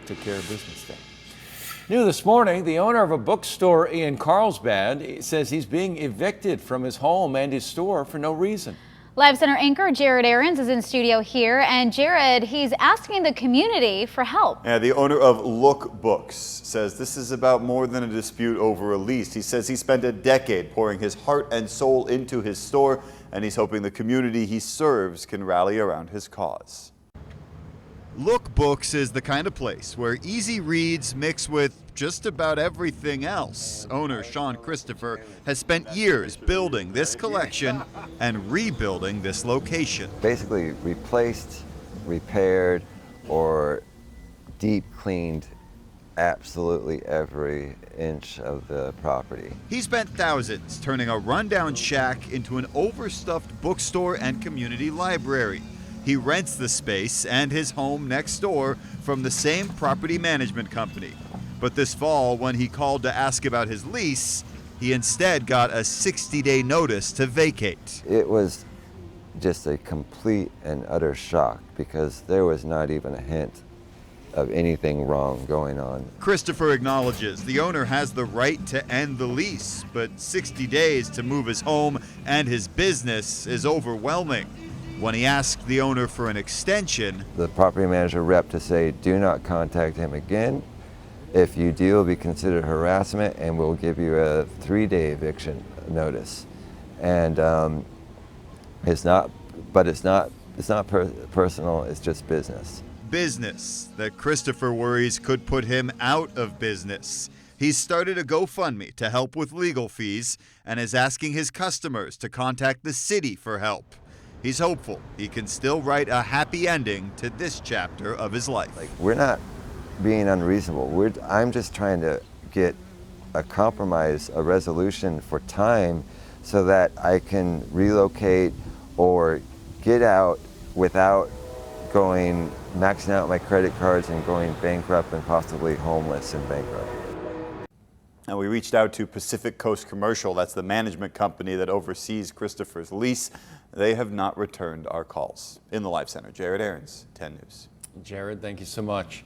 took care of business there. New this morning, the owner of a bookstore in Carlsbad says he's being evicted from his home and his store for no reason. Live Center anchor Jared Aarons is in studio here, and Jared, he's asking the community for help. Yeah, the owner of Lhooq Books says this is about more than a dispute over a lease. He says he spent a decade pouring his heart and soul into his store, and he's hoping the community he serves can rally around his cause. Lhooq Books is the kind of place where easy reads mix with just about everything else. Owner Sean Christopher has spent years building this collection and rebuilding this location. Basically replaced, repaired, or deep cleaned absolutely every inch of the property. He spent thousands turning a rundown shack into an overstuffed bookstore and community library. He rents the space and his home next door from the same property management company. But this fall, when he called to ask about his lease, he instead got a 60-day notice to vacate. It was just a complete and utter shock because there was not even a hint of anything wrong going on. Christopher acknowledges the owner has the right to end the lease, but 60 days to move his home and his business is overwhelming. When he asked the owner for an extension, the property manager rep to say, do not contact him again. If you do, it'll be considered harassment and we'll give you a 3-day eviction notice. And it's not personal, it's just business. Business that Christopher worries could put him out of business. He's started a GoFundMe to help with legal fees and is asking his customers to contact the city for help. He's hopeful he can still write a happy ending to this chapter of his life. We're not being unreasonable. I'm just trying to get a compromise, a resolution for time so that I can relocate or get out without maxing out my credit cards and going bankrupt and possibly homeless and bankrupt. And we reached out to Pacific Coast Commercial, that's the management company that oversees Christopher's lease. They have not returned our calls. In the Live Center, Jared Aarons, 10 News. Jared, thank you so much.